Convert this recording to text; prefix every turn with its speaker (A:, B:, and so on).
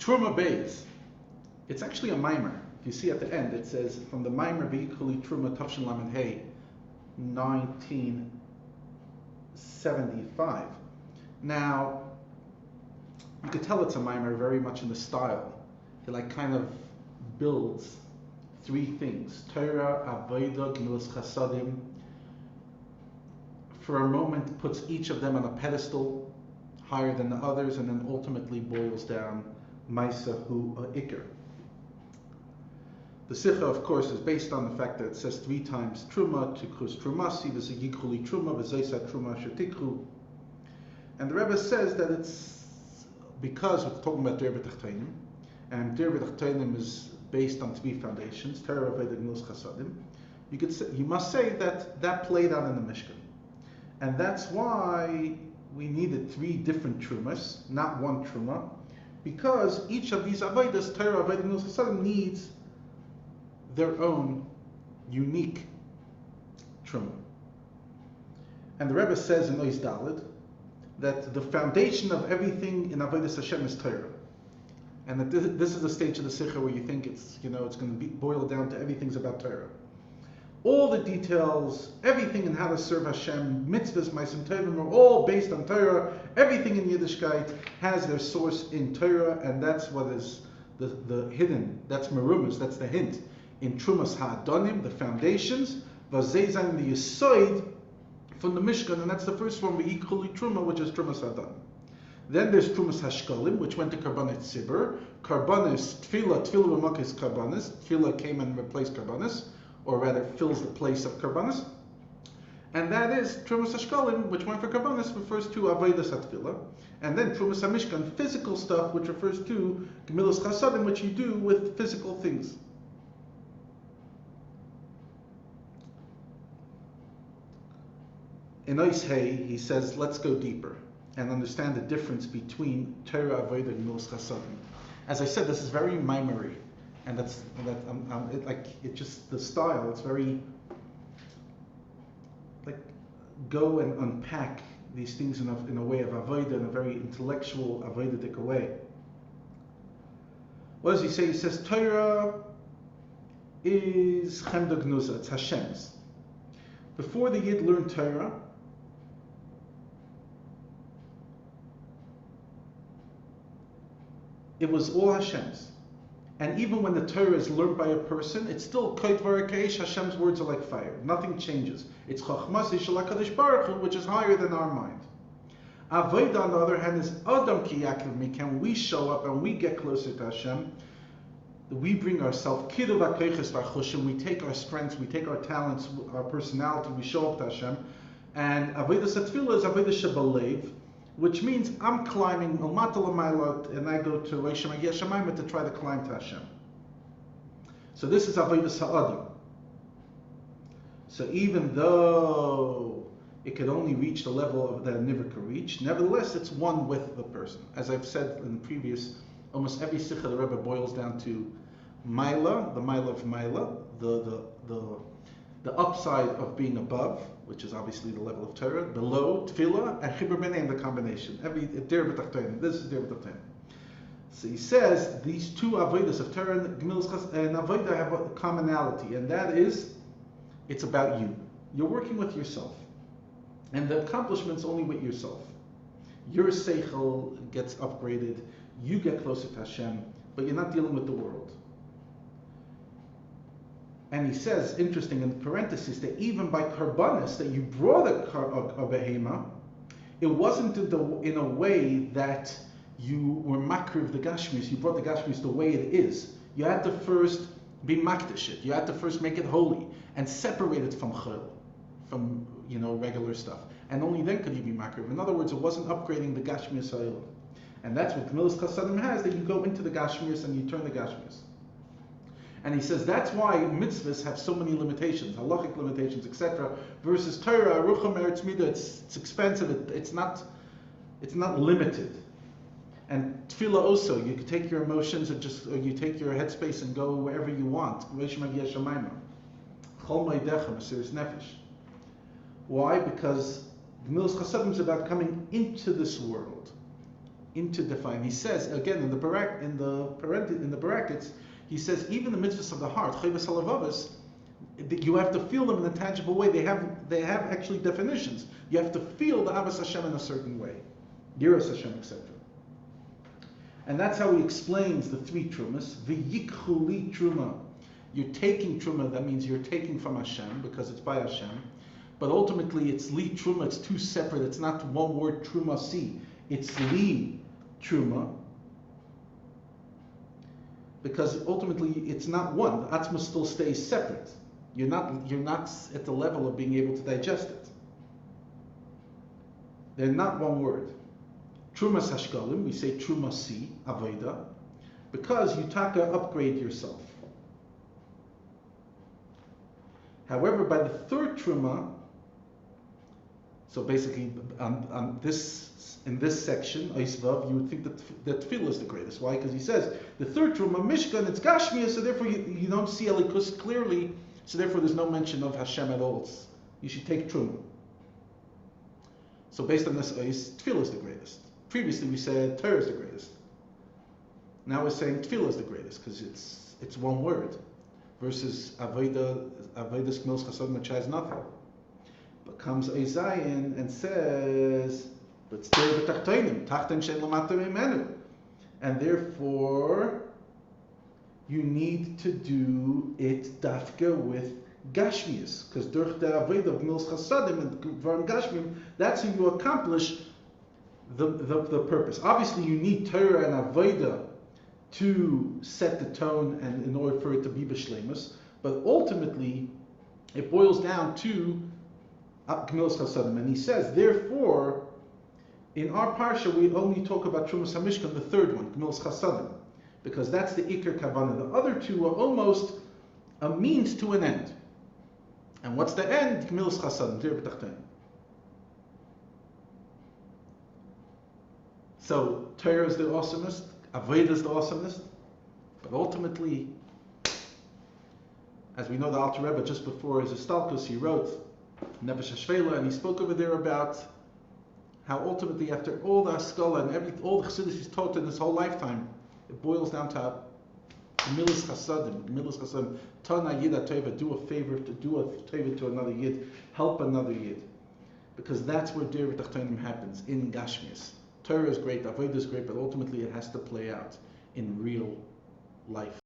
A: Teruma Beis. It's actually a mimer. If you see at the end, it says from the mimer V'yikuli Teruma Tavshin Lamed Hey, 1975. Now, you could tell it's a mimer very much in the style. It like kind of builds three things: Torah, Avodah, Gemilus Chassodim. For a moment, puts each of them on a pedestal higher than the others, and then ultimately boils down Maisa Hu Iker. The Sicha, of course, is based on the fact that it says three times Truma, Tikrus Trumasi, V'zigikuli Truma, V'zaysa Truma Shetikru. And the Rebbe says that it's because we're talking about Der B'Tachtonim, and Der B'Tachtonim is based on three foundations: Torah, Avodah, Gemilus Chassodim. You must say that played out in the Mishkan, and that's why we needed three different Trumas, not one Truma, because each of these Avodas, Torah, Avodah, Gemilus Chassodim, needs their own unique Truma. And the Rebbe says in Ois Daled that the foundation of everything in Avodas Hashem is Torah. And that this is the stage of the Sicha where you think it's going to be boiled down to everything's about Torah. All the details, everything in how to serve Hashem, mitzvahs, ma'asim tovim, are all based on Torah. Everything in Yiddishkeit has their source in Torah, and that's what is the hidden, that's merumas, that's the hint. In Trumas Ha'adonim, the foundations, Vazezan the Yisoid from the Mishkan, and that's the first one, V'yikuli Truma, which is Trumas Ha'adonim. Then there's Trumas Hashkalim, which went to Karbanis Tzibur. Karbanis, Tefillah B'makis Karbanis. Tefillah came and replaced Karbanis, or rather fills the place of Karbanis. And that is Trumas Hashkalim, which went for Karbanis, refers to Avodas HaTefillah. And then Trumas HaMishkan, physical stuff, which refers to Gemilus Chassodim, which you do with physical things. In Ois Hey, he says, let's go deeper and understand the difference between Torah, Avodah, and Gemilus Chassodim. As I said, this is very mimery, and it's just the style. It's very like go and unpack these things in a way of Avodah, in a very intellectual Avodah-dik way. What does he say? He says Torah is Chemda Gnuza, it's Hashem's. Before the Yid learned Torah, it was all Hashem's. And even when the Torah is learned by a person, it's still Koit Varakeish, Hashem's words are like fire. Nothing changes. It's Chachmas Yishal HaKadosh Baruch Hu, which is higher than our mind. Avodah, on the other hand, is Adam Ki Yakiv Mikem. We show up and we get closer to Hashem. We bring ourselves, Kidu V'Koiches V'Chushim, we take our strengths, we take our talents, our personality, we show up to Hashem. And Avodah Satfilah is Avodah Shebalev, which means I'm climbing and I go to Rosh Hashanah to try to climb to Hashem. So this is Avodah Sa'adim. So even though it could only reach the level that a Niver could reach, nevertheless it's one with the person. As I've said in the previous, almost every Sicha the Rebbe boils down to Maila, the Maila of Maila, the upside of being above, which is obviously the level of Torah, below Tefillah, and Chibur B'nei, the combination. Every Der B'Tachtonim. This is Der B'Tachtonim. So he says these two avodas of Torah and Gemilus Chassodim and Avodah have a commonality, and that is, it's about you. You're working with yourself, and the accomplishment's only with yourself. Your seichel gets upgraded, you get closer to Hashem, but you're not dealing with the world. And he says, interesting in parentheses, that even by karbanis, that you brought a behema, it wasn't in a way that you were makriv the gashmis, you brought the gashmis the way it is. You had to first be makdish it, you had to first make it holy, and separate it from chol, from regular stuff. And only then could you be makriv. In other words, it wasn't upgrading the gashmis ha'olam. And that's what Gemilus Chassodim has, that you go into the gashmis and you turn the gashmis. And he says that's why mitzvahs have so many limitations, halachic limitations, etc. Versus Torah, Rucham Eretz Midah, it's expensive, it's not limited. And tefillah also, you can take your emotions and or you take your headspace and go wherever you want. Why? Because Gemilus Chassodim is about coming into this world. into define. He says again in the brackets, he says even the mitzvahs of the heart, chayvus halavavos, you have to feel them in a tangible way. They have actually definitions. You have to feel the Ahavas Hashem in a certain way, Yiras Hashem, etc. And that's how he explains the three trumas. V'yikchu li truma. You're taking truma. That means you're taking from Hashem because it's by Hashem. But ultimately, it's li truma. It's two separate. It's not one word truma si. It's li truma. Because ultimately, it's not one. The atzma still stays separate. You're not at the level of being able to digest it. They're not one word. Trumas hashkalim, we say truma si, avodah, because you taka upgrade yourself. However, by the third truma, so basically in this section, Eisvav, you would think that tefillah is the greatest. Why? Because he says the third truma, mishkan, it's gashmiya, so therefore you don't see elikus clearly. So therefore, there's no mention of Hashem at all. You should take Truma. So based on this, Tefillah is the greatest. Previously, we said Torah is the greatest. Now we're saying Tefillah is the greatest because it's one word, versus Avodah, Gemilus Chassodim, which has nothing. But comes Zion and says, "But stay with Tachtonim, Tachten Shen Lamata Meimenu," and therefore, you need to do it dafka with gashmius, because durch the Avodah of Gemilus Chassodim and Dvarim Gashmim, that's how you accomplish the purpose. Obviously, you need Torah and Avodah to set the tone and in order for it to be b'shleimus, but ultimately, it boils down to Gemilus Chassodim, and he says, therefore, in our parsha, we only talk about Trumas HaMishkan, the third one, Gemilus Chassodim, because that's the Iker Kavanah. The other two are almost a means to an end. And what's the end? Gemilus Chassodim, Dir B'Tachtonim. So Torah is the awesomest, Avodah is the awesomest, but ultimately, as we know, the Alter Rebbe just before his Istalkus, he wrote Nefesh HaShvela, and he spoke over there about how ultimately, after all the Haskalah and all the Chassidus he's taught in his whole lifetime, it boils down to Gemilus Chassodim, Tana Yid Tova, do a favor to another Yid, help another Yid. Because that's where Dir B'Tachtonim happens, in Gashmias. Torah is great, Avodah is great, but ultimately it has to play out in real life.